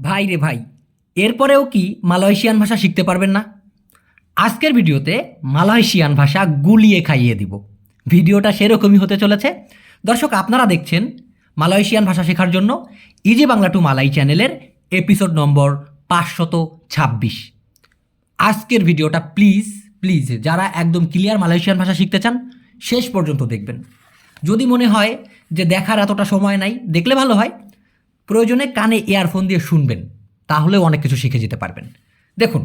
ভাই রে ভাই, এরপরেও কি মালয়েশিয়ান ভাষা শিখতে পারবেন না? আজকের ভিডিওতে মালয়েশিয়ান ভাষা গুলিয়ে খাইয়ে দিব। ভিডিওটা সেরকমই হতে চলেছে। দর্শক, আপনারা দেখছেন মালয়েশিয়ান ভাষা শেখার জন্য ইজি বাংলা টু মালাই চ্যানেলের এপিসোড নম্বর 526। আজকের ভিডিওটা প্লিজ প্লিজ যারা একদম ক্লিয়ার মালয়েশিয়ান ভাষা শিখতে চান শেষ পর্যন্ত দেখবেন। যদি মনে হয় যে দেখার এতটা সময় নাই, দেখলে ভালো হয়, প্রয়োজনে কানে ইয়ারফোন দিয়ে শুনবেন, তাহলেও অনেক কিছু শিখে যেতে পারবেন। দেখুন,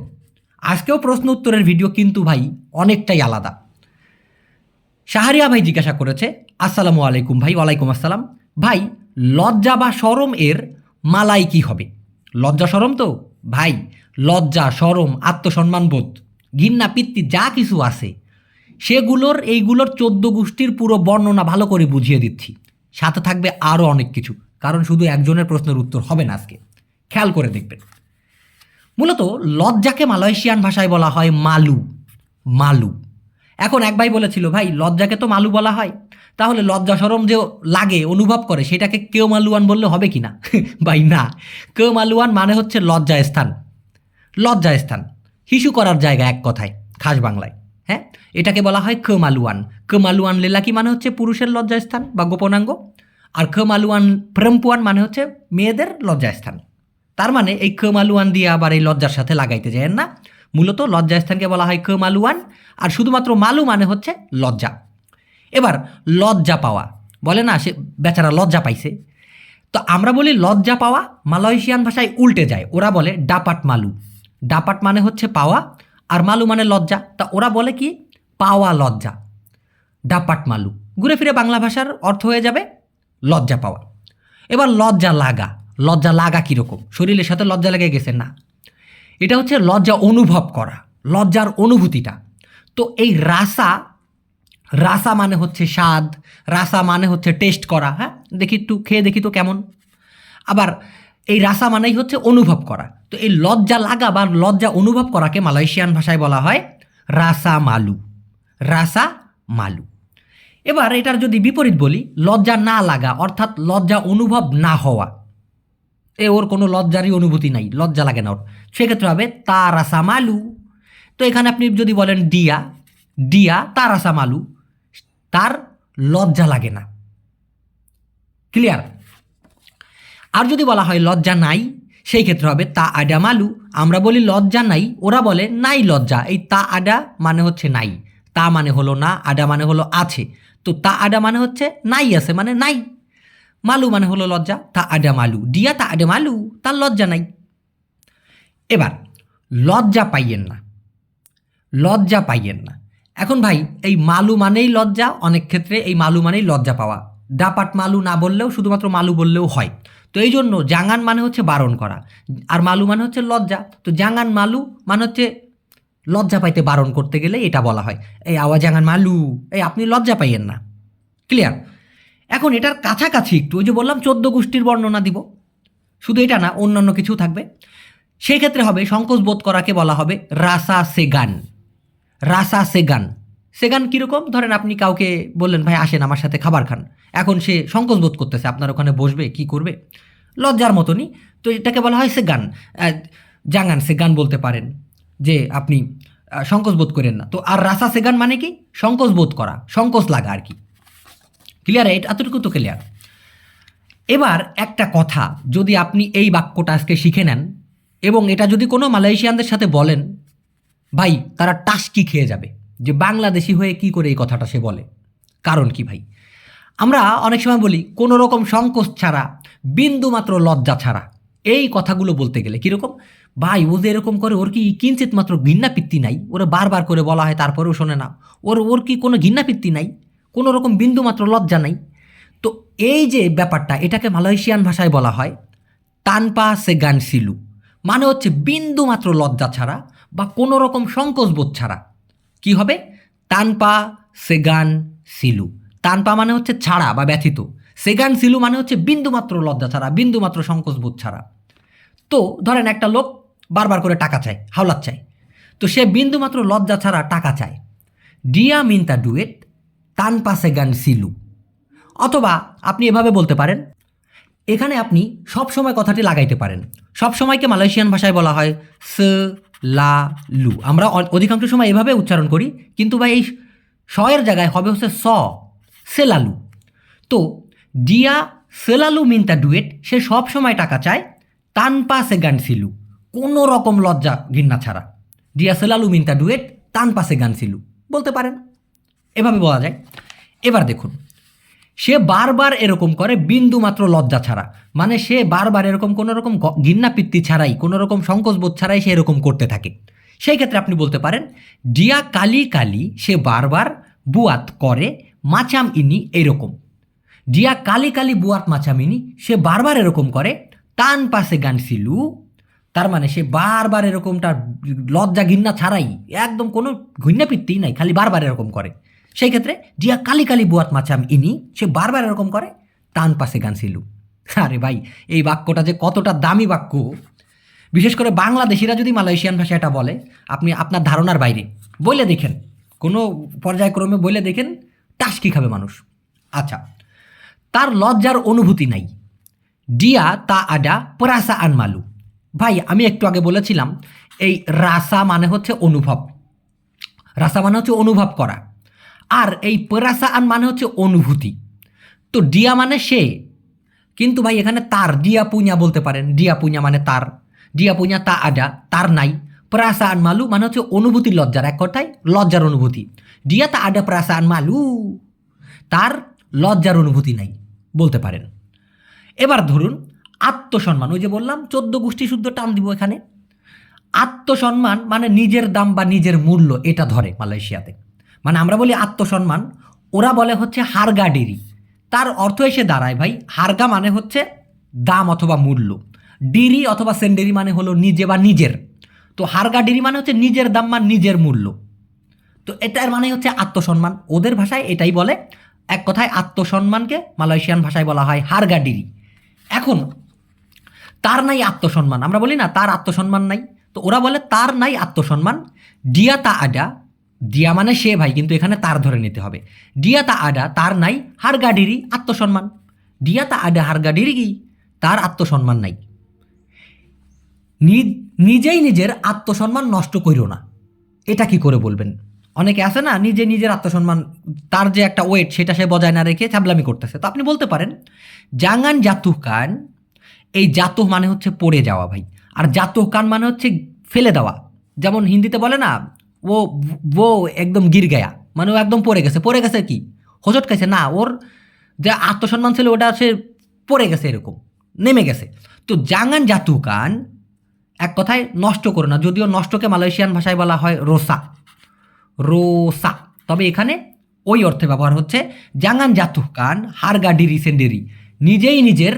আজকেও প্রশ্ন উত্তরের ভিডিও কিন্তু ভাই অনেকটাই আলাদা। শাহরিয়া ভাই জিজ্ঞাসা করেছে, আসসালামু আলাইকুম ভাই। ওয়ালাইকুম আসসালাম ভাই, লজ্জা বা শরম এর মালাই কি হবে? লজ্জা শরম তো ভাই, লজ্জা শরম আত্মসম্মানবোধ ঘৃণা পিত্তি যা কিছু আছে এইগুলোর 14 গোষ্ঠীর পুরো বর্ণনা ভালো করে বুঝিয়ে দিচ্ছি। সাথে থাকবে আরও অনেক কিছু, কারণ শুধু একজনের প্রশ্নের উত্তর হবে না আজকে। খেয়াল করে দেখবেন। মূলত লজ্জাকে মালয়েশিয়ান ভাষায় বলা হয় মালু। মালু। এখন এক ভাই বলেছিল, ভাই লজ্জাকে তো মালু বলা হয়, তাহলে লজ্জা শরম যে লাগে অনুভব করে সেটাকে কেউ মালুয়ান বললে হবে কি না? ভাই না, কেউ মালুয়ান মানে হচ্ছে লজ্জা স্থান। লজ্জা স্থান, হিসু করার জায়গা এক কথায়, খাস বাংলায়। হ্যাঁ, এটাকে বলা হয় মালুয়ান। মালুয়ান লেলাকি মানে হচ্ছে পুরুষের লজ্জা স্থান বা গোপনাঙ্গ, আর মালুয়ান প্রেমপুয়ান মানে হচ্ছে মেয়েদের লজ্জা স্থান। তার মানে এই মালুয়ান দিয়ে আবার এই লজ্জার সাথে লাগাইতে যায় না। মূলত লজ্জা স্থানকে বলা হয় মালুয়ান, আর শুধুমাত্র মালু মানে হচ্ছে লজ্জা। এবার লজ্জা পাওয়া, বলে না সে বেচারা লজ্জা পাইছে, তো আমরা বলি লজ্জা পাওয়া মালয়েশিয়ান ভাষায় উল্টে যায়। ওরা বলে ডাপাট মালু। ডাপাট মানে হচ্ছে পাওয়া, আর মালু মানে লজ্জা। তা ওরা বলে কি পাওয়া লজ্জা, ডাপাট মালু। ঘুরে ফিরে বাংলা ভাষার অর্থ হয়ে যাবে লজ্জা পাওয়া। এবার লজ্জা লাগা। লজ্জা লাগা কীরকম? শরীরের সাথে লজ্জা লেগে গেছে না, এটা হচ্ছে লজ্জা অনুভব করা, লজ্জার অনুভূতিটা। তো এই রাসা, রাসা মানে হচ্ছে স্বাদ, রাসা মানে হচ্ছে টেস্ট করা। হ্যাঁ, দেখি একটু খেয়ে দেখি তো কেমন। আবার এই রাসা মানেই হচ্ছে অনুভব করা। তো এই লজ্জা লাগা বা লজ্জা অনুভব করাকে মালয়েশিয়ান ভাষায় বলা হয় রাসা মালু। রাসা মালু। এবার এটার যদি বিপরীত বলি, লজ্জা না লাগা অর্থাৎ লজ্জা অনুভব না হওয়া, ওর কোনো লজ্জারই অনুভূতি নাই, লজ্জা লাগে না ওর, সেক্ষেত্রে হবে তা রাসা মালু। তো এখানে আপনি যদি বলেন ডিয়া, ডিয়া তা রাসা মালু, তার লজ্জা লাগে না। ক্লিয়ার? আর যদি বলা হয় লজ্জা নাই, সেই ক্ষেত্রে হবে তা আডা মালু। আমরা বলি লজ্জা নাই, ওরা বলে নাই লজ্জা। এই তা আডা মানে হচ্ছে নাই, তা মানে হলো না, আডা মানে হলো আছে। তো তা আডা মানে হচ্ছে নাই আছে মানে নাই, মালু মানে হলো লজ্জা, তা আডা মালু। ডিয়া তা আডা মালু, তার লজ্জা নাই। এবার লজ্জা পাইয়েন না, লজ্জা পাইয়েন না। এখন ভাই এই মালু মানেই লজ্জা, অনেক ক্ষেত্রে এই মালু মানেই লজ্জা পাওয়া। ডাপাট মালু না বললেও শুধুমাত্র মালু বললেও হয়। তো এই জন্য জাঙান মানে হচ্ছে বারণ করা, আর মালু মানে হচ্ছে লজ্জা। তো জাঙান মালু মানে হচ্ছে লজ্জা পাইতে বারণ করতে গেলে এটা বলা হয়, এই আওয়া জাঙান মালু, এই আপনি লজ্জা পাইয়েন না। ক্লিয়ার? এখন এটার কাছাকাছি একটু, ওই যে বললাম 14 গোষ্ঠীর বর্ণনা দিব, শুধু এটা না অন্যান্য কিছু থাকবে। সেই ক্ষেত্রে হবে সংকোচ বোধ করাকে বলা হবে রাসা সেগান। রাসা সেগান। সেগান কীরকম? ধরেন আপনি কাউকে বললেন, ভাই আসেন আমার সাথে খাবার খান, এখন সে সংকোচ বোধ করতেছে, আপনার ওখানে বসবে কি করবে, লজ্জার মতনই। তো এটাকে বলা হয় সেগান। জাঙান সেগান বলতে পারেন, যে আপনি সংকোচ বোধ করেন না। তো আর রাসা সেগান মানে কি? সংকোচ বোধ করা, সংকোচ লাগা আর কি। ক্লিয়ার? এতটুকু তো ক্লিয়ার। এবার একটা কথা, যদি আপনি এই বাক্যটা আজকে শিখে নেন এবং এটা যদি কোনো মালয়েশিয়ানদের সাথে বলেন, ভাই তারা টাস্কি খেয়ে যাবে যে বাংলাদেশি হয়ে কি করে এই কথাটা সে বলে। কারণ কি ভাই, আমরা অনেক সময় বলি কোনো রকম সংকোচ ছাড়া, বিন্দু মাত্র লজ্জা ছাড়া। এই কথাগুলো বলতে গেলে কীরকম, ভাই ও যে এরকম করে, ওর কি কিঞ্চিত মাত্র ঘৃণাপিত্তি নাই? ওরা বারবার করে বলা হয় তারপরেও শোনে না। ওর কি কোনো ঘৃণাপিত্তি নাই? কোনো রকম বিন্দু মাত্র লজ্জা নাই? তো এই যে ব্যাপারটা, এটাকে মালয়েশিয়ান ভাষায় বলা হয় তানপা সেগান সিলু। মানে হচ্ছে বিন্দু মাত্র লজ্জা ছাড়া বা কোনো রকম সংকোচবোধ ছাড়া। কি হবে? তানপা সেগান সিলু। তানপা মানে হচ্ছে ছাড়া বা ব্যথিত, সেগান সিলু মানে হচ্ছে বিন্দুমাত্র লজ্জা ছাড়া, বিন্দুমাত্র সংকোচবোধ ছাড়া। তো ধরেন একটা লোক বারবার করে টাকা চায়, হাওলাত চায়, তো সে বিন্দুমাত্র লজ্জা ছাড়া টাকা চায়। ডিয়া মিন্তা ডুয়েট তানপা সেগান সিলু। অথবা আপনি এভাবে বলতে পারেন, এখানে আপনি সব সময় কথাটি লাগাইতে পারেন। সব সময়কে মালয়েশিয়ান ভাষায় বলা হয় স লা লু। আমরা অধিকাংশ সময় এভাবে উচ্চারণ করি, কিন্তু ভাই এই এর জায়গায় হবে হচ্ছে সেলালু। তো ডিয়া সেলালু মিনতা ডুয়েট, সে সব সময় টাকা চায় তানপা সেগান সিলু, কোনো রকম লজ্জা ঘৃণা ছাড়া। ডিয়া সেলালু মিনতা ডুয়েট তানপা সেগান সিলু বলতে পারেন, এভাবে বলা যায়। এবার দেখুন, সে বারবার এরকম করে বিন্দু মাত্র লজ্জা ছাড়া, মানে সে বারবার এরকম কোনো রকম ঘৃণাপিত্তি ছাড়াই, কোনো রকম সংকোচবোধ ছাড়াই সে এরকম করতে থাকে। সেই ক্ষেত্রে আপনি বলতে পারেন ডিয়া কালি কালি, সে বারবার বুয়াত করে মাচাম ইনি এরকম। ডিয়া কালি কালি বুয়াত মাচাম ইনি, সে বারবার এরকম করে তান পাশে গান সিলু, তার মানে সে বারবার এরকমটা লজ্জা ঘৃণা ছাড়াই, একদম কোনো ঘৃণাপিত্তি নাই, খালি বারবার এরকম করে। সেই ক্ষেত্রে ডিয়া কালি কালি বুয়াত মাচাম ইনি, সে বারবার এরকম করে তান পাশে গান সিলু। আরে ভাই, এই বাক্যটা যে কতটা দামি বাক্য, বিশেষ করে বাংলাদেশিরা যদি মালয়েশিয়ান ভাষা এটা বলে, আপনি আপনার ধারণার বাইরে। বলে দেখেন, কোনো পর্যায়ক্রমে বলে দেখেন, টাসকি খাবে মানুষ। আচ্ছা, তার লজ্জার অনুভূতি নাই। ডিয়া তা আডা পরাসা আনমালু। ভাই, আমি একটু আগে বলেছিলাম এই রাসা মানে হচ্ছে অনুভব, রাসা মানে হচ্ছে অনুভব করা, আর এই পরাসা আন মানে হচ্ছে অনুভূতি। তো ডিয়া মানে সে, কিন্তু ভাই এখানে তার, ডিয়া পুñা বলতে পারেন, ডিয়া পুñা মানে তার, ডিয়া পুñা তা আডা তার নাই, পরাসaan মালু মানে হচ্ছে অনুভূতির লজ্জার, এক কথায় লজ্জার অনুভূতি। ডিয়া তা আডা পরাসaan মালু, তার লজ্জার অনুভূতি নাই বলতে পারেন। এবার ধরুন আত্মসম্মান, ওই যে বললাম 14 গোষ্ঠী শুদ্ধ টান দিব এখানে। আত্মসম্মান মানে নিজের দাম বা নিজের মূল্য, এটা ধরে মালয়েশিয়াতে। মানে আমরা বলি আত্মসম্মান, ওরা বলে হচ্ছে হারগা ডিরি। তার অর্থ এসে দাঁড়ায় ভাই, হারগা মানে হচ্ছে দাম অথবা মূল্য, ডিরি অথবা সেন্ডেরি মানে হলো নিজে বা নিজের। তো হারগা ডিরি মানে হচ্ছে নিজের দাম বা নিজের মূল্য। তো এটার মানে হচ্ছে আত্মসম্মান, ওদের ভাষায় এটাই বলে। এক কথায় আত্মসম্মানকে মালয়েশিয়ান ভাষায় বলা হয় হারগা ডিরি। এখন তার নাই আত্মসম্মান, আমরা বলি না তার আত্মসম্মান নাই, তো ওরা বলে তার নাই আত্মসম্মান। ডিয়া তা আডা, ডিয়া মানে সে ভাই, কিন্তু এখানে তার ধরে নিতে হবে। ডিয়া তা আডা তার নাই হারগাডিরি আত্মসম্মান। ডিয়া তা আডা হারগাডিরি কি, তার আত্মসম্মান নাই। নিজেই নিজের আত্মসম্মান নষ্ট করিও না, এটা কি করে বলবেন? অনেকে আছে না, নিজে নিজের আত্মসম্মান, তার যে একটা ওয়েট সেটা সে বজায় না রেখে ছাবলামি করতেছে। তো আপনি বলতে পারেন জাঙ্গান জাতুহ কান। এই জাতুহ মানে হচ্ছে পড়ে যাওয়া ভাই, আর জাতুহ কান মানে হচ্ছে ফেলে দেওয়া। যেমন হিন্দিতে বলে না, ও একদম গির গায়া, মানে ও একদম পড়ে গেছে। পড়ে গেছে কি, হোঁচট খাইছে না, ওর যে আত্মসম্মান ছিল ওটা সে পড়ে গেছে, এরকম নেমে গেছে। তো জাঙ্গান জাতুহ কান, এক কথায় নষ্ট করো না, যদিও নষ্টকে মালয়েশিয়ান ভাষায় বলা হয় রোসা, রোসা, তবে এখানে ওই অর্থে ব্যবহার হচ্ছে জাঙ্গান জাতুহ কান হারগা ডিরি সেন্ডেরি, নিজেই নিজের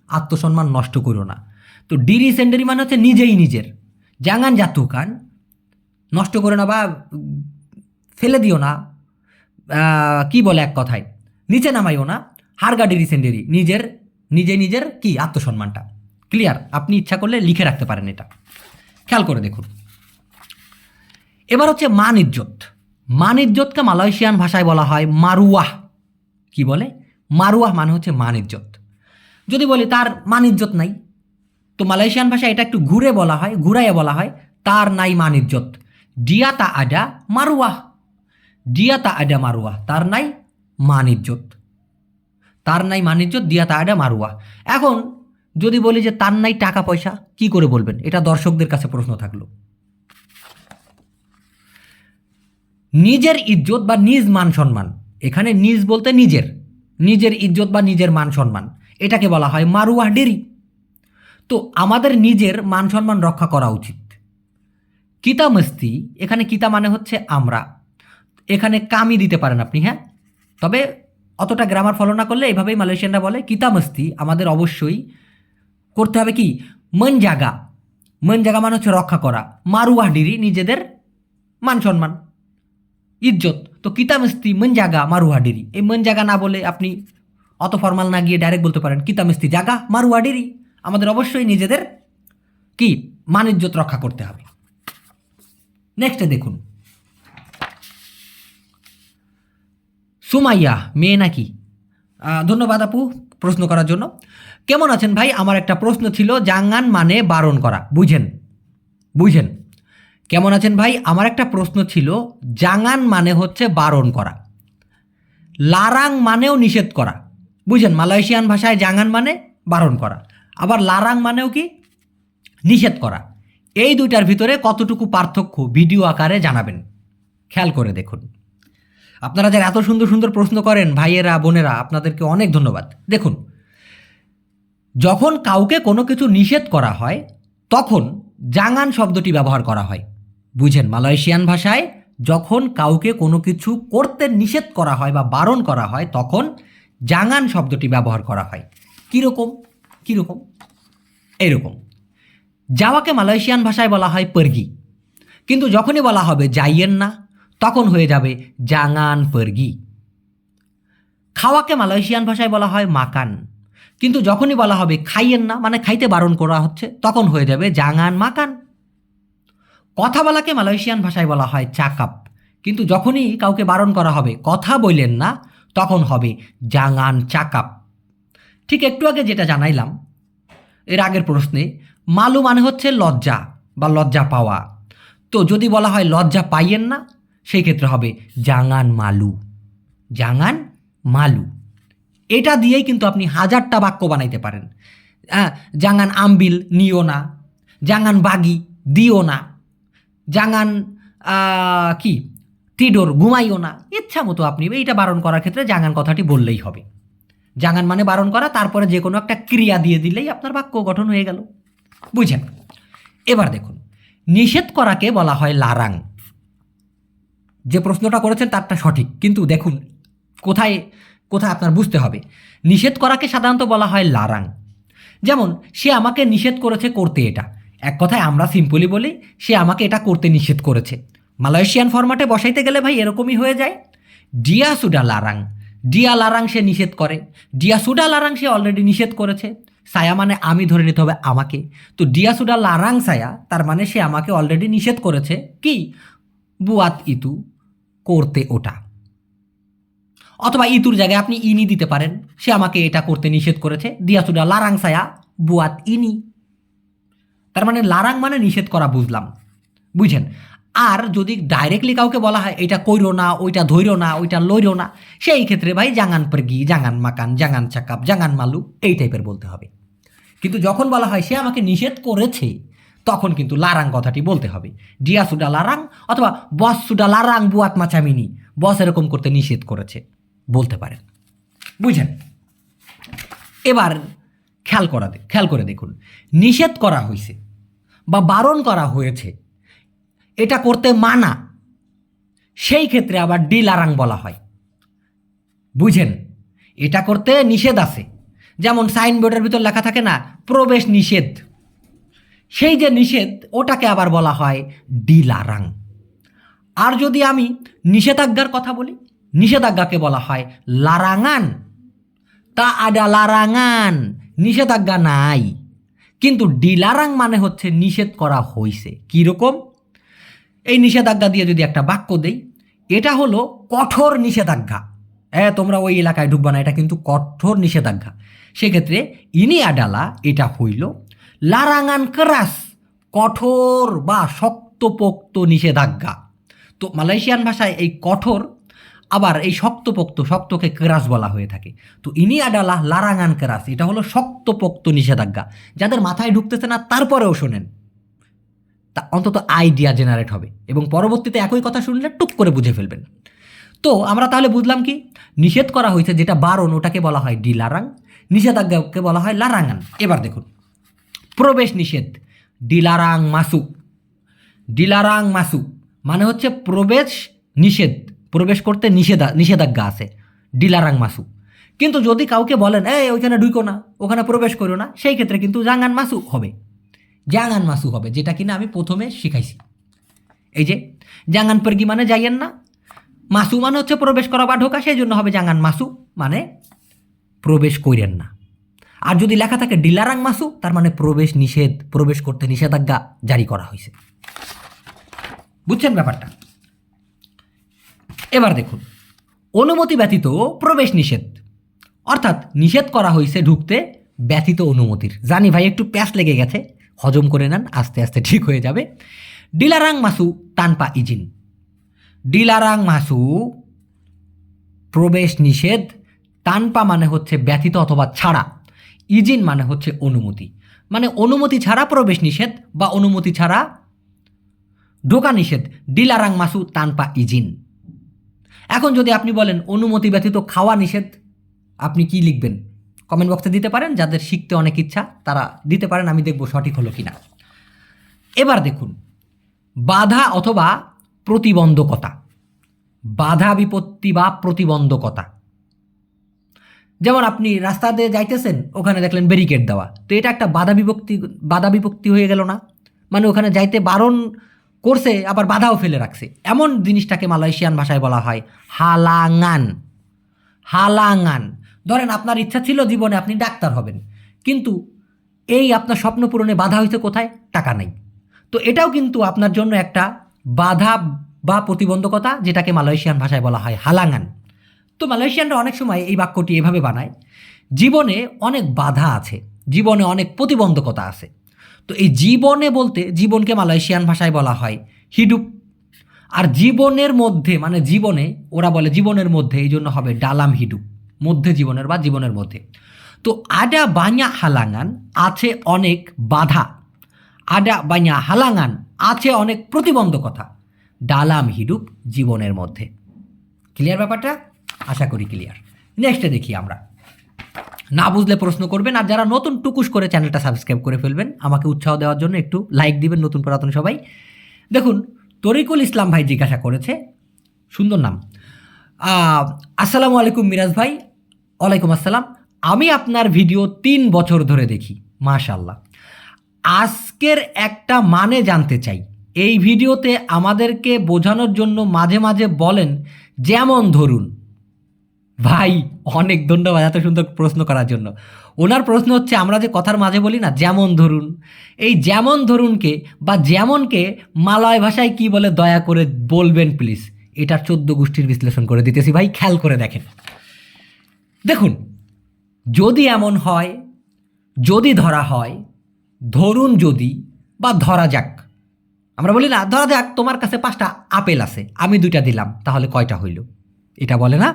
আত্মসম্মান নষ্ট করো না। তো ডিরি সেন্ডেরি মানে হচ্ছে নিজেই নিজের, জাঙ্গান জাতুহ কান নষ্ট করো না বা ফেলে দিও না, কি বলে এক কথায় নিচে নামাইও না, হারগা ডিরি সেন্ডেরি নিজের নিজের কি আত্মসম্মানটা। ক্লিয়ার? আপনি ইচ্ছা করলে লিখে রাখতে পারেন এটা, খেয়াল করে দেখুন। এবার হচ্ছে মান ইজ্জত। মান ইজ্জতকে মালয়েশিয়ান ভাষায় বলা হয় মারুয়াহ। কি বলে? মারুয়াহ মানে হচ্ছে মান ইজ্জত। যদি বলি তার মান ইজ্জত নাই, তো মালয়েশিয়ান ভাষায় এটা একটু ঘুরে বলা হয়, ঘুরাইয়া বলা হয় তার নাই মান ইজ্জত। ডিয়া তা আডা মারুয়াহ, ডিয়া তা আডা মারুয়াহ, তার নাই মান ইজ্জত, তার নাই মান ইজ্জত, দিয়া তা আডা মারুয়াহ। এখন যদি বলি যে তার নাই টাকা পয়সা, কি করে বলবেন? এটা দর্শকদের কাছে প্রশ্ন থাকলো। নিজের ইজ্জত বা নিজ মান সম্মান, এখানে নিজ বলতে নিজের, নিজের ইজ্জত বা নিজের মান সম্মান, এটাকে বলা হয় মারুয়াহ ডেরি। তো আমাদের নিজের মান সম্মান রক্ষা করা উচিত। কিতা মস্তি, এখানে কিতা মানে হচ্ছে আমরা, এখানে কামি দিতে পারেন আপনি, হ্যাঁ, তবে অতটা গ্রামার ফলো না করলে এভাবেই মালয়েশিয়ানরা বলে কিতা মস্তি আমাদের অবশ্যই করতে হবে কি, মন জাগা, মন জাগা মানে হচ্ছে রক্ষা করা, মারুয়াহ ডিরি নিজেদের মান সম্মান ইজ্জত। তো কিতামস্তি মন জাগা মারুয়া ডিরি, এই মন জাগা না বলে আপনি অত ফর্মাল না গিয়ে ডাইরেক্ট বলতে পারেন কিতামস্তি জাগা মারুয়া ডিরি, আমাদের অবশ্যই নিজেদের কি মান ইজ্জত রক্ষা করতে হবে। নেক্সটে দেখুন, সুমাইয়া মেয়ে নাকি, ধন্যবাদ আপু প্রশ্ন করার জন্য। কেমন আছেন ভাই? আমার একটা প্রশ্ন ছিল, জাঙ্গান মানে বারণ করা, বুঝেন? বুঝেন? কেমন আছেন ভাই? আমার একটা প্রশ্ন ছিল, জাঙ্গান মানে হচ্ছে বারণ করা, লারাং মানেও নিষেধ করা, বুঝেন? মালয়েশিয়ান ভাষায় জাঙ্গান মানে বারণ করা, আবার লারাং মানেও কি নিষেধ করা। এই দুইটার ভিতরে কতটুকু পার্থক্য ভিডিও আকারে জানাবেন, খেয়াল করে দেখুন। আপনারা যারা এত সুন্দর সুন্দর প্রশ্ন করেন ভাইয়েরা বোনেরা, আপনাদেরকে অনেক ধন্যবাদ। দেখুন, যখন কাউকে কোনো কিছু নিষেধ করা হয় তখন জাঙ্গান শব্দটি ব্যবহার করা হয়, বুঝেন? মালয়েশিয়ান ভাষায় যখন কাউকে কোনো কিছু করতে নিষেধ করা হয় বা বারণ করা হয় তখন জাঙ্গান শব্দটি ব্যবহার করা হয়। কীরকম কীরকম? এইরকম, যাওয়াকে মালয়েশিয়ান ভাষায় বলা হয় পারগি, কিন্তু যখনই বলা হবে যাইয়েন না তখন হয়ে যাবে জাঙ্গান পারগি। খাওয়াকে মালয়েশিয়ান ভাষায় বলা হয় মাকান, কিন্তু যখনই বলা হবে খাইয়েন না মানে খাইতে বারণ করা হচ্ছে তখন হয়ে যাবে জাঙ্গান মাকান। কথা বলাকে মালয়েশিয়ান ভাষায় বলা হয় চাকাপ, কিন্তু যখনই কাউকে বারণ করা হবে কথা বললেন না তখন হবে জাঙ্গান চাকাপ। ঠিক একটু আগে যেটা জানাইলাম এর আগের প্রশ্নে, মালু মানে হচ্ছে লজ্জা বা লজ্জা পাওয়া, তো যদি বলা হয় লজ্জা পাইয়েন না সেই ক্ষেত্রে হবে জাঙ্গান মালু, জাঙ্গান মালু। এটা দিয়েই কিন্তু আপনি হাজারটা বাক্য বানাইতে পারেন। জাঙ্গান আমবিল নিও না, জাঙ্গান বাগি দিও না, জাঙ্গান কি তিডোর ঘুমাইও না, ইচ্ছা মতো আপনি এইটা বারণ করার ক্ষেত্রে জাঙ্গান কথাটি বললেই হবে। জাঙ্গান মানে বারণ করা, তারপরে যে কোনো একটা ক্রিয়া দিয়ে দিলেই আপনার বাক্য গঠন হয়ে গেল, বুঝেন? এবার দেখুন, নিষেধ করাকে বলা হয় লারাং। যে প্রশ্নটা করেছেন তারটা সঠিক, কিন্তু দেখুন কোথায় কোথায় আপনার বুঝতে হবে। নিষেধ করাকে সাধারণত বলা হয় লারাং। যেমন সে আমাকে নিষেধ করেছে করতে, এটা এক কথায় আমরা সিম্পলি বলি সে আমাকে এটা করতে নিষেধ করেছে। মালয়েশিয়ান ফরম্যাটে বসাইতে গেলে ভাই এরকমই হয়ে যায়, ডিয়া সুডা লারাং, ডিয়া লারাং সে নিষেধ করে, ডিয়া সুডা লারাং সে অলরেডি নিষেধ করেছে। সায়া মানে আমি ধরে নিতে হবে আমাকে, তো ডিয়া সুডা লারাং সায়া তার মানে সে আমাকে অলরেডি নিষেধ করেছে কি বুয়াত ইতু, করতে ওটা। অথবা ইতুর জায়গায় আপনি ইনি দিতে পারেন, সে আমাকে এটা করতে নিষেধ করেছে, দিয়াসুডা লারাং সায়া বুয়াত ইনি। তার মানে লারাং মানে নিষেধ করা, বুঝলাম? বুঝেন? আর যদি ডাইরেক্টলি কাউকে বলা হয় এটা কইরো না, ওইটা ধৈর্য না, ওইটা লইরো না, সেই ক্ষেত্রে ভাই জাঙ্গান পারগি, জাঙ্গান মাকান, জাঙ্গান চাকাপ, জাঙ্গান মালু এই টাইপের বলতে হবে। কিন্তু যখন বলা হয় সে আমাকে নিষেধ করেছে তখন কিন্তু লারাং কথাটি বলতে হবে, ডিয়াসুডা লারাং অথবা বস সুডা লারাং বুয়াত মাচামিনি, বস এরকম করতে নিষেধ করেছে বলতে পারেন, বুঝেন? এবার খেয়াল করে দেখুন, নিষেধ করা হয়েছে বা বারণ করা হয়েছে, এটা করতে মানা, সেই ক্ষেত্রে আবার ডিলারাং বলা হয়, বুঝেন? এটা করতে নিষেধ আছে, যেমন সাইনবোর্ডের ভিতর লেখা থাকে না প্রবেশ নিষেধ, সেই যে নিষেধ ওটাকে আবার বলা হয় ডিলারাং। আর যদি আমি নিষেধাজ্ঞার কথা বলি, নিষেধাজ্ঞাকে বলা হয় লারাঙান। তা আডা লারাঙান, নিষেধাজ্ঞা নাই, কিন্তু ডিলারাং মানে হচ্ছে নিষেধ করা হয়েছে। কীরকম? এই নিষেধাজ্ঞা দিয়ে যদি একটা বাক্য দেই, এটা হলো কঠোর নিষেধাজ্ঞা, তোমরা ওই এলাকায় ঢুকবা না, এটা কিন্তু কঠোর নিষেধাজ্ঞা। সেক্ষেত্রে ইনি আডালা এটা হইল লারাঙান কেরাস, কঠোর বা শক্তপোক্ত নিষেধাজ্ঞা। তো মালয়েশিয়ান ভাষায় এই কঠোর আবার এই শক্তপোক্ত, শক্তকে কেরাস বলা হয়ে থাকে। তো ইনি আডালা লারাঙান কেরাস, এটা হলো শক্তপোক্ত নিষেধাজ্ঞা। যাদের মাথায় ঢুকতেছে না তারপরেও শোনেন, তা অন্তত আইডিয়া জেনারেট হবে এবং পরবর্তীতে একই কথা শুনলে টুক করে বুঝে ফেলবেন। তো আমরা তাহলে বুঝলাম কি, নিষেধ করা হয়েছে যেটা বারণ ওটাকে বলা হয় ডিলারাং, নিষেধাজ্ঞাকে বলা হয় লারাঙান। এবার দেখুন, প্রবেশ নিষেধ ডিলারাং মাসুক, ডিলারাং মাসুক মানে হচ্ছে প্রবেশ নিষেধ, প্রবেশ করতে নিষেধাজ্ঞা আছে, ডিলারাং মাসুক। কিন্তু যদি কাউকে বলেন ওইখানে ঢুকো না, ওখানে প্রবেশ করো না, সেই ক্ষেত্রে কিন্তু জাঙ্গান মাসুক হবে, জাঙ্গান মাসু হবে, যেটা কিনা আমি প্রথমে শিখাইছি। এই যে জাঙ্গান পারগি মানে যাইয়েন না, মাসু মানে হচ্ছে প্রবেশ করা বা ঢোকা, সেই জন্য হবে জাঙ্গান মাসু মানে প্রবেশ কইরেন না। আর যদি লেখা থাকে ডিলারাং মাসু তার মানে প্রবেশ নিষেধ, প্রবেশ করতে নিষেধাজ্ঞা জারি করা হয়েছে, বুঝছেন ব্যাপারটা? এবার দেখুন, অনুমতি ব্যতীত প্রবেশ নিষেধ অর্থাৎ নিষেধ করা হয়েছে ঢুকতে ব্যতীত অনুমতির। জানি ভাই একটু প্যাস লেগে গেছে, হজম করে নেন, আস্তে আস্তে ঠিক হয়ে যাবে। ডিলারাং মাসু তানপা ইজিন। ডিলারাং মাসু প্রবেশ নিষেধ, তানপা মানে হচ্ছে ব্যতীত অথবা ছাড়া, ইজিন মানে হচ্ছে অনুমতি। মানে অনুমতি ছাড়া প্রবেশ নিষেধ বা অনুমতি ছাড়া ঢোকা নিষেধ, ডিলারাং মাসু তানপা ইজিন। এখন যদি আপনি বলেন অনুমতি ব্যতীত খাওয়া নিষেধ, আপনি কি লিখবেন কমেন্ট বক্সে দিতে পারেন। যাদের শিখতে অনেক ইচ্ছা তারা দিতে পারেন, আমি দেখব সঠিক হলো কিনা। এবার দেখুন, বাধা অথবা প্রতিবন্ধকতা, বাধা বিপত্তি বা প্রতিবন্ধকতা। যেমন আপনি রাস্তা দিয়ে যাইতেছেন, ওখানে দেখলেন ব্যারিকেড দেওয়া, তো এটা একটা বাধা বিভক্তি হয়ে গেল না? মানে ওখানে যাইতে বারণ করছে, আবার বাধাও ফেলে রাখছে। এমন জিনিসটাকে মালয়েশিয়ান ভাষায় বলা হয় হালাঙ্গান। হালাঙ্গান। ধরেন আপনার ইচ্ছা ছিল জীবনে আপনি ডাক্তার হবেন, কিন্তু এই আপনার স্বপ্ন পূরণে বাধা হয়েছে কোথায়? টাকা নেই। তো এটাও কিন্তু আপনার জন্য একটা বাধা বা প্রতিবন্ধকতা, যেটাকে মালয়েশিয়ান ভাষায় বলা হয় হালাঙ্গান। তো মালয়েশিয়ানরা অনেক সময় এই বাক্যটি এভাবে বানায়, জীবনে অনেক বাধা আছে, জীবনে অনেক প্রতিবন্ধকতা আছে। তো এই জীবনে বলতে জীবনকে মালয়েশিয়ান ভাষায় বলা হয় হিডুপ। আর জীবনের মধ্যে মানে জীবনে, ওরা বলে জীবনের মধ্যে, এই জন্য হবে ডালাম হিডুপ, মধ্যে জীবনের বা জীবনের মধ্যে। তো আডা বাña হালাঙ্গান, আছে অনেক বাধা, আডা বাña হালাঙ্গান, আছে অনেক প্রতিবন্ধকতা, ডালাম হিডুপ, জীবনের মধ্যে। ক্লিয়ার ব্যাপারটা? আশা করি ক্লিয়ার। নেক্সটে দেখি আমরা। না বুঝলে প্রশ্ন করবেন, আর যারা নতুন টুকুস করে চ্যানেলটা সাবস্ক্রাইব করে ফেলবেন, আমাকে উৎসাহ দেওয়ার জন্য একটু লাইক দিবেন, নতুন পুরাতন সবাই। দেখুন, তরিকুল ইসলাম ভাই জিজ্ঞাসা করেছে, সুন্দর নাম। আসসালামু আলাইকুম মিরাজ ভাই। ওয়ালাইকুম আসসালাম। আমি আপনার ভিডিও 3 বছর ধরে দেখি, মাশাআল্লাহ। আজকের একটা মানে জানতে চাই। এই ভিডিওতে আমাদেরকে বোঝানোর জন্য মাঝে মাঝে বলেন, যেমন ধরুন। ভাই অনেক ধন্যবাদ এত সুন্দর প্রশ্ন করার জন্য। ওনার প্রশ্ন হচ্ছে, আমরা যে কথার মাঝে বলি না যেমন ধরুন, এই যেমন ধরুনকে বা যেমনকে মালয় ভাষায় কি বলে দয়া করে বলবেন প্লিজ। এটার 14 গোষ্ঠীর বিশ্লেষণ করে দিতেছি ভাই, খেয়াল করে দেখেন। দেখুন, যদি এমন হয়, যদি ধরা হয়, ধরুন যদি, বা ধরা যাক। আমরা বলি না, ধরা যাক তোমার কাছে 5টা আপেল আছে, আমি 2টা দিলাম, তাহলে কয়টা হইল? এটা বলে না?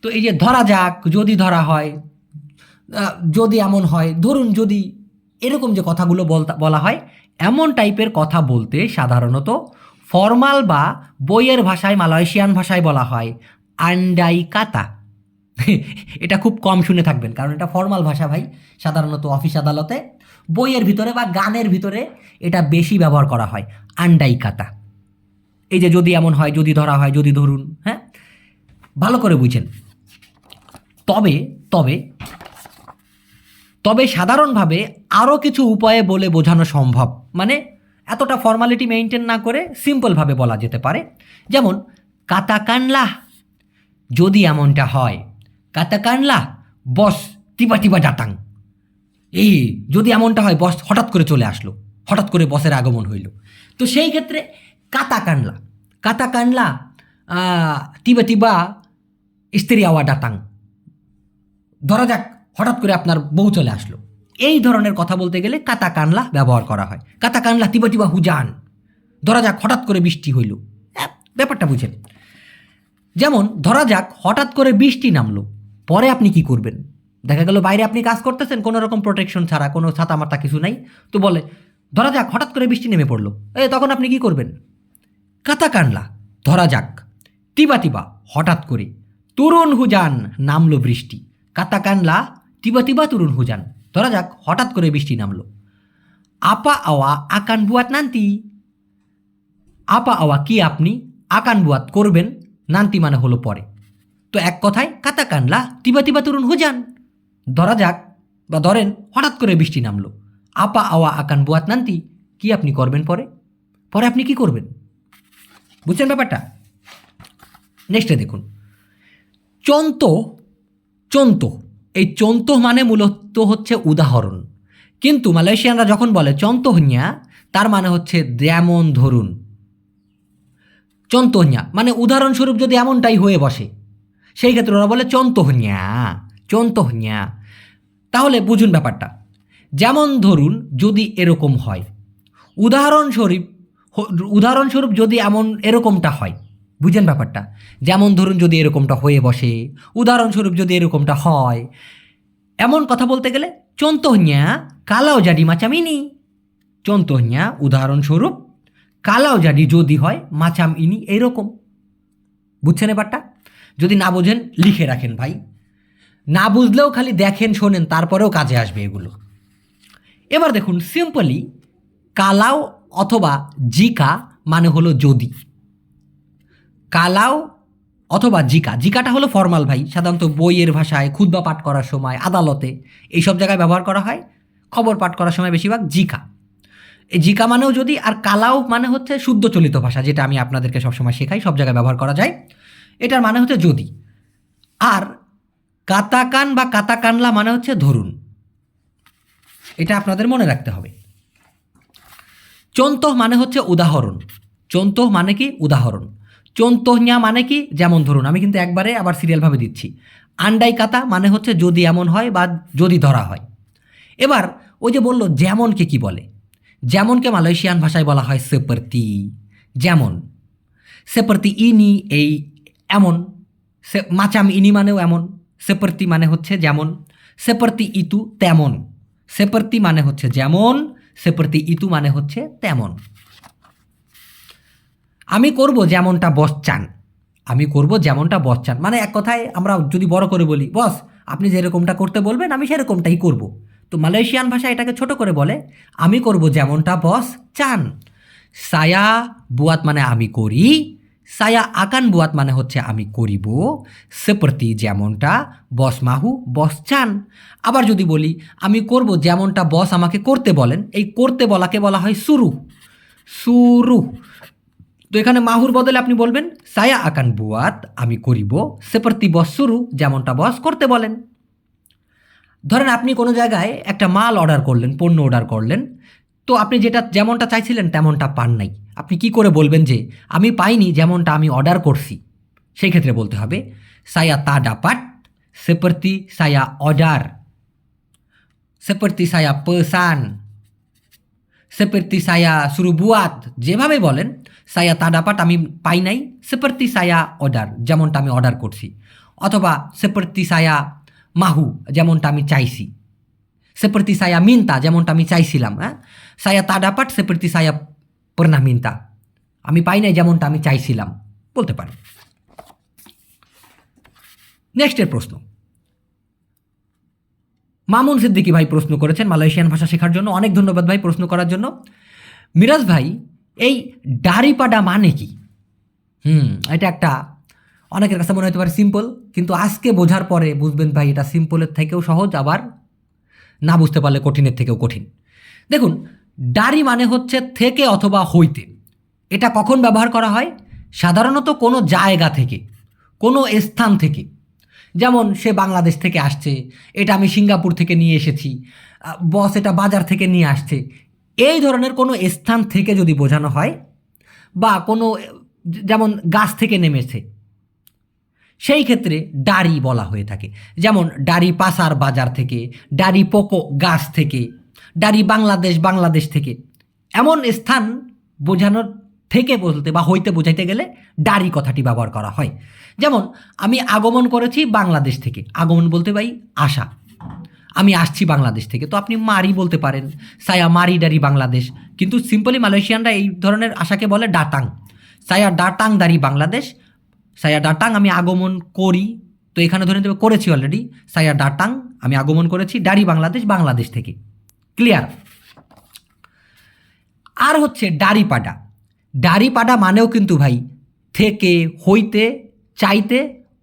তো এই যে ধরা যাক, যদি ধরা হয়, যদি এমন হয়, ধরুন যদি, এরকম যে কথাগুলো বলা হয়, এমন টাইপের কথা বলতে সাধারণত ফর্মাল বা বইয়ের ভাষায়, মালয়েশিয়ান ভাষায় বলা হয় আন্ডাই কাতা। এটা খুব কম শুনে থাকবেন, কারণ এটা ফর্মাল ভাষা ভাই। সাধারণত অফিস আদালতে, বইয়ের ভিতরে বা গানের ভিতরে এটা বেশি ব্যবহার করা হয়, আন্ডাই কাতা। এই যে যদি এমন হয়, যদি ধরা হয়, যদি ধরুন, হ্যাঁ, ভালো করে বুঝেন। তবে তবে তবে সাধারণভাবে আরও কিছু উপায়ে বলে বোঝানো সম্ভব। মানে এতটা ফর্মালিটি মেনটেন না করে সিম্পলভাবে বলা যেতে পারে। যেমন কাতাকানলাহ, যদি এমনটা হয়, কাতাকানলাহ বস টিবা টিবা ডাটাং। এই যদি এমনটা হয়, বস হঠাৎ করে চলে আসলো, হঠাৎ করে বসের আগমন হইল, তো সেই ক্ষেত্রে কাতাকানলা, কাতাকানলা টিবা টিবা স্ত্রী আওয়া ডাটাং। ধরা যাক হঠাৎ করে আপনার বউ চলে আসলো, এই ধরনের কথা বলতে গেলে কাতাকানলা ব্যবহার করা হয়। কাতাকানলা টিবা টিবা হুজান, ধরা যাক হঠাৎ করে বৃষ্টি হইল। ব্যাপারটা বুঝেন। যেমন ধরা যাক হঠাৎ করে বৃষ্টি নামলো, পরে আপনি কি করবেন? দেখা গেল বাইরে আপনি কাজ করতেছেন কোনো রকম প্রোটেকশন ছাড়া, কোনো ছাতা মাতা কিছু নাই, তো বলে ধরা যাক হঠাৎ করে বৃষ্টি নেমে পড়লো, তখন আপনি কি করবেন? কাতাকানলা, ধরা যাক, তিবা তিবা হঠাৎ করে, তুরুন হুজান নামলো বৃষ্টি। কাতাকানলা তিবা তিবা তুরুন হুজান, ধরা যাক হঠাৎ করে বৃষ্টি নামলো। আপা আওয়া আকান বুয়াত নান্তি, আপা আওয়া কি আপনি, আকান বুয়াত করবেন, নান্তি মানে হলো পরে। তো এক কথায় কাতাকানলা তিবা তিবা তুরুন হুজান, ধরা যাক বা ধরেন হঠাৎ করে বৃষ্টি নামলো, আপা আওয়া আকান বুয়াত নান্তি, কি আপনি করবেন পরে, পরে আপনি কি করবেন? বুঝছেন ব্যাপারটা? নেক্সটে দেখুন, চন্ত, চন্ত, এই চন্ত মানে মূলত হচ্ছে উদাহরণ, কিন্তু মালয়েশিয়ানরা যখন বলে চন্তহনিয়া, তার মানে হচ্ছে যেমন ধরুন। চন্তহনিয়া মানে উদাহরণস্বরূপ যদি এমনটাই হয়ে বসে, সেই ক্ষেত্রে ওরা বলে চন্তহনিয়া, চন্তহ্যা। তাহলে বুঝুন ব্যাপারটা। যেমন ধরুন যদি এরকম হয়, উদাহরণস্বরূপ যদি এরকমটা হয়, বুঝেন ব্যাপারটা। যেমন ধরুন যদি এরকমটা হয়ে বসে, উদাহরণস্বরূপ যদি এরকমটা হয়, এমন কথা বলতে গেলে চন্তহ্যা কালাও জাডি মাচাম ইনি। চন্তহ্যা উদাহরণস্বরূপ, কালাও জাডি যদি হয় মাচাম ইনি, এইরকম। বুঝছেন এবারটা? যদি না বোঝেন লিখে রাখেন ভাই, না বুঝলেও খালি দেখেন শোনেন, তারপরেও কাজে আসবে এগুলো। এবার দেখুন সিম্পলি কালাও অথবা জিকা মানে হলো যদি। কালাও অথবা জিকা, জিকাটা হলো ফর্মাল ভাই, সাধারণত বইয়ের ভাষায়, খুতবা পাঠ করার সময়, আদালতে, এইসব জায়গায় ব্যবহার করা হয়। খবর পাঠ করার সময় বেশিরভাগ জিকা। এই জিকা মানেও যদি, আর কালাও মানে হচ্ছে শুদ্ধ চলিত ভাষা, যেটা আমি আপনাদেরকে সবসময় শেখাই, সব জায়গায় ব্যবহার করা যায়। এটার মানে হচ্ছে যদি। আর কাতাকান বা কাতাকানলা মানে হচ্ছে ধরুন। এটা আপনাদের মনে রাখতে হবে। চন্তহ মানে হচ্ছে উদাহরণ। চন্তহ মানে কি? উদাহরণ। চন্তহ্যা মানে কি? যেমন ধরুন। আমি কিন্তু একবারে আবার সিরিয়ালভাবে দিচ্ছি। আন্ডাই কাতা মানে হচ্ছে যদি এমন হয় বা যদি ধরা হয়। এবার ওই যে বললো যেমনকে কি বলে? যেমনকে মালয়েশিয়ান ভাষায় বলা হয় সেপার্তি। যেমন সেপার্তি ইনি, এই এমন। মাচাম ইনি মানেও এমন। সেপার্তি মানে হচ্ছে যেমন। সেপার্তি ইতু তেমন। সেপার্তি মানে হচ্ছে যেমন, সেপার্তি ইতু মানে হচ্ছে তেমন। আমি করব যেমনটা বস চান। আমি করব যেমনটা বস চান মানে এক কথায় আমরা যদি বড় করে বলি, বস আপনি যেরকমটা করতে বলবেন আমি সেরকমটাই করব। তো মালয়েশিয়ান ভাষা এটাকে ছোট করে বলে আমি করব যেমনটা বস চান। সায়া বুয়াত মানে আমি করি। সায়া আকান বুয়াত মানে হচ্ছে আমি করিব। সেপার্তি যেমনটা বস মাহু বস চান। আবার যদি বলি আমি করব যেমনটা বস আমাকে করতে বলেন, এই করতে বলাকে বলা হয় সুরু। সুরু। তো এখানে মাহুর বদলে আপনি বলবেন সায়া আকান বুয়াত আমি করিব সেপার্তি বস সুরু, যেমনটা বস করতে বলেন। ধরেন আপনি কোনো জায়গায় একটা মাল অর্ডার করলেন, পণ্য অর্ডার করলেন, তো আপনি যেমনটা চাইছিলেন তেমনটা পান নাই। আপনি কি করে বলবেন যে আমি পাইনি যেমনটা আমি অর্ডার করছি? সেই ক্ষেত্রে বলতে হবে সায়া তা ডাপাট সেপার্তি সায়া অর্ডার। সেপার্তি সায়া পেসান। সেপার্তি সায়া সুরু বুয়াত। যেভাবে বলেন সায়া তা ডাপাট আমি পাই নাই, সেপার্তি সায়া অর্ডার যেমনটা আমি অর্ডার করছি। অথবা সেপার্তি সায়া মাহু যেমনটা আমি চাইছি। সেপার্তি সায়া মিন্তা যেমনটা আমি চাইছিলাম। হ্যাঁ, সায়া তা ডাপাট সেপার্তি সায়া পর্না মিন্তা, আমি পাই নাই যেমনটা আমি চাইছিলাম বলতে পারি। নেক্সটের প্রশ্ন, মামুন সিদ্দিকী ভাই প্রশ্ন করেছেন মালয়েশিয়ান ভাষা শেখার জন্য। অনেক ধন্যবাদ ভাই প্রশ্ন করার জন্য। মিরাজ ভাই, এই ডারিপাডা মানে কি? এটা একটা অনেকের কাছে মনে হতে পারে সিম্পল, কিন্তু আজকে বোঝার পরে বুঝবেন ভাই এটা সিম্পলের থেকেও সহজ, আবার না বুঝতে পারলে কঠিনের থেকেও কঠিন। দেখুন, ডারি মানে হচ্ছে থেকে অথবা হইতে। এটা কখন ব্যবহার করা হয়? সাধারণত কোনো জায়গা থেকে, কোনো স্থান থেকে। যেমন সে বাংলাদেশ থেকে আসছে, এটা আমি সিঙ্গাপুর থেকে নিয়ে এসেছি, বস এটা বাজার থেকে নিয়ে আসছে, এই ধরনের কোনো স্থান থেকে যদি বোঝানো হয়, বা কোনো যেমন গাছ থেকে নেমেছে, সেই ক্ষেত্রে ডারি বলা হয়ে থাকে। যেমন ডারি পাসার বাজার থেকে, ডারি পোকো গাছ থেকে, ডারি বাংলাদেশ থেকে। এমন স্থান বোঝানোর থেকে বলতে বা হইতে বোঝাইতে গেলে ডারি কথাটি ব্যবহার করা হয়। যেমন আমি আগমন করেছি বাংলাদেশ থেকে, আগমন বলতে ভাই আসা, আমি আসছি বাংলাদেশ থেকে, তো আপনি মারি বলতে পারেন, সায়া মারি ডারি বাংলাদেশ। কিন্তু সিম্পলি মালয়েশিয়ানরা এই ধরনের আশাকে বলে ডাটাং। সায়া ডাটাং দাঁড়ি বাংলাদেশ, সায়া ডাটাং আমি আগমন করি, তো এখানে ধরে নিতে হবে করেছি অলরেডি, সায়া ডাটাং আমি আগমন করেছি, ডারি বাংলাদেশ থেকে। ক্লিয়ার? আর হচ্ছে ডারিপাডা। ডারিপাডা মানেও কিন্তু ভাই থেকে, হইতে, চাইতে,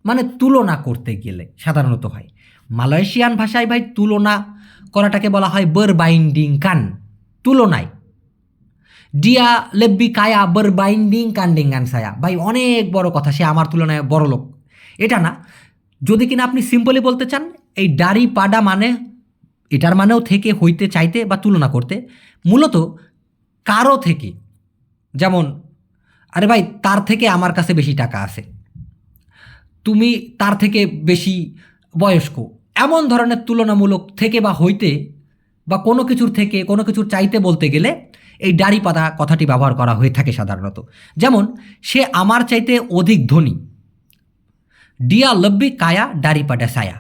মানে তুলনা করতে গেলে সাধারণত হয়। মালয়েশিয়ান ভাষায় ভাই তুলনা করাটাকে বলা হয় বারবাইন্ডিং কান, তুলনায়। ডিয়া লেব্বি কায়া বারবাইন্ডিং কান্ডিঙ্গান সায়া, ভাই অনেক বড় কথা, সে আমার তুলনায় বড় লোক, এটা না। যদি কিনা আপনি সিম্পলি বলতে চান, এই ডারি পাডা মানে এটার মানেও থেকে, হইতে, চাইতে বা তুলনা করতে, মূলত কারো থেকে। যেমন আরে ভাই তার থেকে আমার কাছে বেশি টাকা আছে, তুমি তার থেকে বেশি বয়স্ক, এমন ধরনের তুলনামূলক থেকে বা হইতে বা কোনো কিছুর থেকে কোনো কিছুর চাইতে বলতে গেলে এই ডারি পাতা কথাটি ব্যবহার করা হয়ে থাকে সাধারণত। যেমন সে আমার চাইতে অধিক ধনী, ডিয়া লব্বি কায়া ডারি পাডা সায়া।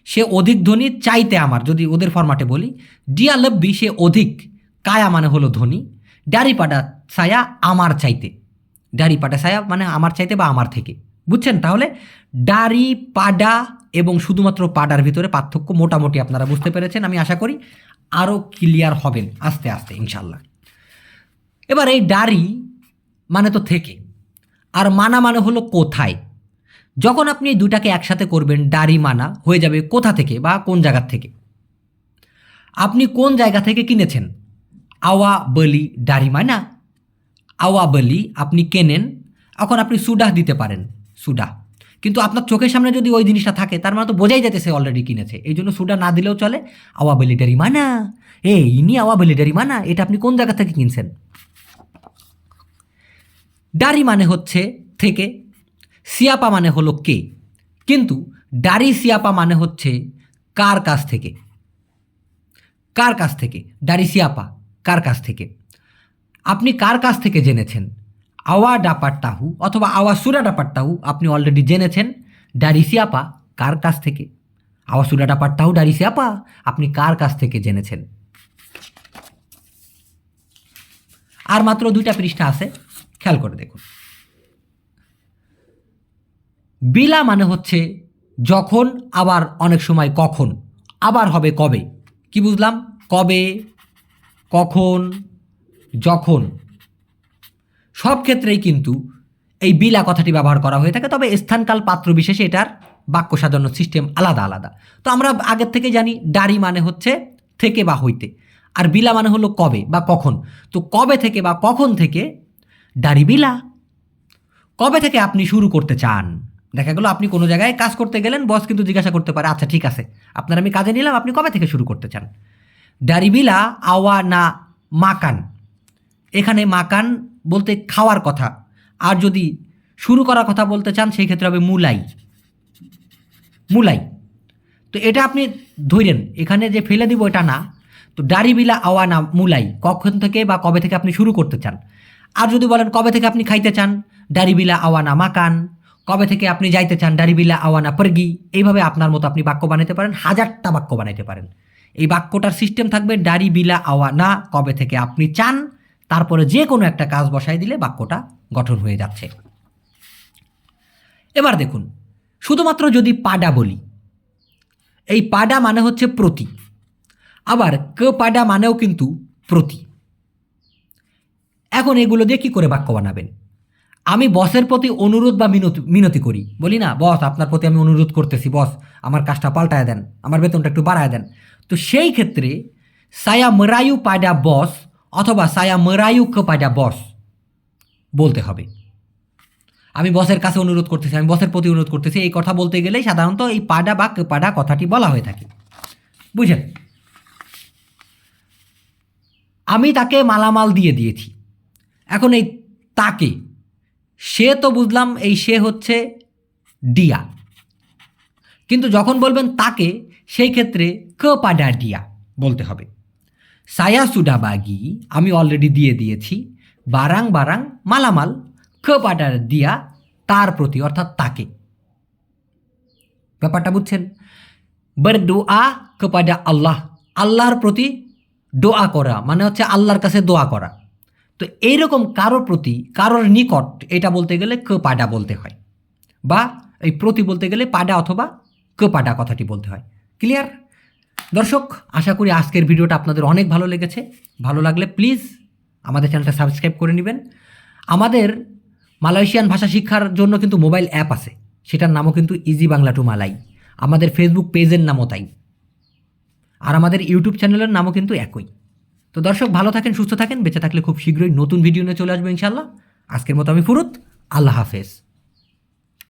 সে অধিক ধনী চাইতে আমার, যদি ওদের ফরম্যাটে বলি, ডিয়া লব্বি সে অধিক, কায়া মানে হলো ধনী, ডারি পাডা সায়া আমার চাইতে, ডারি পাডা সায়া মানে আমার চাইতে বা আমার থেকে। বুঝছেন? তাহলে ডারি পাডা এবং শুধুমাত্র পাডার ভিতরে পার্থক্য মোটামুটি আপনারা বুঝতে পেরেছেন। আমি আশা করি আরও ক্লিয়ার হবেন আস্তে আস্তে ইনশাল্লাহ। এবার এই ডারি মানে তো থেকে, আর মানা মানে হলো কোথায়। যখন আপনি এই দুটাকে একসাথে করবেন, ডারি মানা হয়ে যাবে কোথা থেকে বা কোন জায়গার থেকে। আপনি কোন জায়গা থেকে কিনেছেন, আওয়া বলি ডারি মানা, আওয়া বলি আপনি কেনেন। এখন আপনি সুডা দিতে পারেন, সুডা, কিন্তু আপনার চোখের সামনে যদি ওই জিনিসটা থাকে তার মানে তো বোঝাই যাচ্ছে সে অলরেডি কিনেছে, এই জন্য সুডা না দিলেও চলে। আওয়া বলি ডারি মানা, ইনি আওয়া বলি ডারি মানা, এটা আপনি কোন জায়গা থেকে কিনছেন। ডারি মানে হচ্ছে থেকে, সিয়াপা মানে হলো কে, কিন্তু ডারি সিয়াপা মানে হচ্ছে কার কাছ থেকে, কার কাছ থেকে, ডারি সিয়াপা কার কাছ থেকে। আপনি কার কাছ থেকে জেনেছেন, আওয়া ডাপাট্টাহু অথবা আওয়া সুরা ডাপাট্টাহু আপনি অলরেডি জেনেছেন। ডারি সিয়াপা কার কাছ থেকে, আওয়া সুরা ডাপাট্টাহু ডারি সিয়াপা আপনি কার কাছ থেকে জেনেছেন। আর মাত্র 2টা পৃষ্ঠা আছে, খেয়াল করে দেখুন। বিলা মানে হচ্ছে যখন, আবার অনেক সময় কখন, আবার হবে কবে। কি বুঝলাম? কবে, কখন, যখন, সব ক্ষেত্রেই কিন্তু এই বিলা কথাটি ব্যবহার করা হয়ে থাকে। তবে স্থানকাল পাত্র বিশেষে এটার বাক্য সাজানোর সিস্টেম আলাদা আলাদা। তো আমরা আগের থেকে জানি ডারি মানে হচ্ছে থেকে বা হইতে, আর বিলা মানে হলো কবে বা কখন। তো কবে থেকে বা কখন থেকে ডারি বিলা। কবে থেকে আপনি শুরু করতে চান, দেখা গেল আপনি কোনো জায়গায় কাজ করতে গেলেন, বস কিন্তু জিজ্ঞাসা করতে পারে, আচ্ছা ঠিক আছে আপনার আমি কাজে নিলাম, আপনি কবে থেকে শুরু করতে চান। ডারি বিলা আওয়া না মাকান, এখানে মাকান বলতে খাওয়ার কথা, আর যদি শুরু করার কথা বলতে চান সেই ক্ষেত্রে হবে মুলাই, মুলাই। তো এটা আপনি ধরেন, এখানে যে ফেলে দিব এটা না। তো ডারি বিলা আওয়া না মুলাই, কখন থেকে বা কবে থেকে আপনি শুরু করতে চান। আর যদি বলেন কবে থেকে আপনি খাইতে চান, ডারি বিলা আওয়া না মাকান। কবে থেকে আপনি যাইতে চান, ডারি বিলা আওয়া না পরগি। এইভাবে আপনার মতো আপনি বাক্য বানাতে পারেন, 1000টা বাক্য বানাইতে পারেন। এই বাক্যটার সিস্টেম থাকবে ডারি বিলা আওয়া না, কবে থেকে আপনি চান, তারপরে যে কোনো একটা কাজ বসাই দিলে বাক্যটা গঠন হয়ে যাচ্ছে। এবার দেখুন, শুধুমাত্র যদি পাডা বলি, এই পাডা মানে হচ্ছে প্রতি, আবার ক পাডা মানেও কিন্তু প্রতি। এখন এগুলো দিয়ে কী করে বাক্য বানাবেন? আমি বসের প্রতি অনুরোধ বা মিনতি করি, বলি না বস আপনার প্রতি আমি অনুরোধ করতেছি, বস আমার কাজটা পাল্টায় দেন, আমার বেতনটা একটু বাড়ায় দেন। তো সেই ক্ষেত্রে সায়া মরায়ু পাডা বস অথবা সায়া মরায়ু ক পাডা বস বলতে হবে। আমি বসের কাছে অনুরোধ করতেছি, আমি বসের প্রতি অনুরোধ করতেছি, এই কথা বলতে গেলেই সাধারণত এই পাডা বা ক পাডা কথাটি বলা হয়ে থাকে। বুঝেন? আমি তাকে মালামাল দিয়ে দিয়েছি। এখন এই তাকে, সে তো বুঝলাম এই সে হচ্ছে ডিয়া, কিন্তু যখন বলবেন তাকে সেই ক্ষেত্রে ক পাডা ডিয়া বলতে হবে। সায়া সুডা বাগি আমি অলরেডি দিয়ে দিয়েছি, বারাং বারাং মালামাল ক পাডা দিয়া তার প্রতি অর্থাৎ তাকে। ব্যাপারটা বুঝছেন? বরদোয়া কেপাডা আল্লাহ, আল্লাহর প্রতি দোয়া করা মানে হচ্ছে আল্লাহর কাছে দোয়া করা। তো এইরকম কারোর প্রতি, কারোর নিকট, এটা বলতে গেলে ক পাডা বলতে হয়, বা এই প্রতি বলতে গেলে পাডা অথবা ক পাডা কথাটি বলতে হয়। ক্লিয়ার? দর্শক, আশা করি আজকের ভিডিওটা আপনাদের অনেক ভালো লেগেছে। ভালো লাগলে প্লিজ আমাদের চ্যানেলটা সাবস্ক্রাইব করে নেবেন। আমাদের মালয়েশিয়ান ভাষা শিক্ষার জন্য কিন্তু মোবাইল অ্যাপ আছে, সেটার নামও কিন্তু ইজি বাংলা টু মালাই। আমাদের ফেসবুক পেজের নামও তাই, আর আমাদের ইউটিউব চ্যানেলের নামও কিন্তু একই। তো দর্শক, ভালো থাকেন, সুস্থ থাকেন, বেঁচে থাকলে খুব শীঘ্রই নতুন ভিডিও নিয়ে চলে আসবো ইনশাল্লাহ। আজকের মতো আমি ফুরুত, আল্লাহ হাফেজ।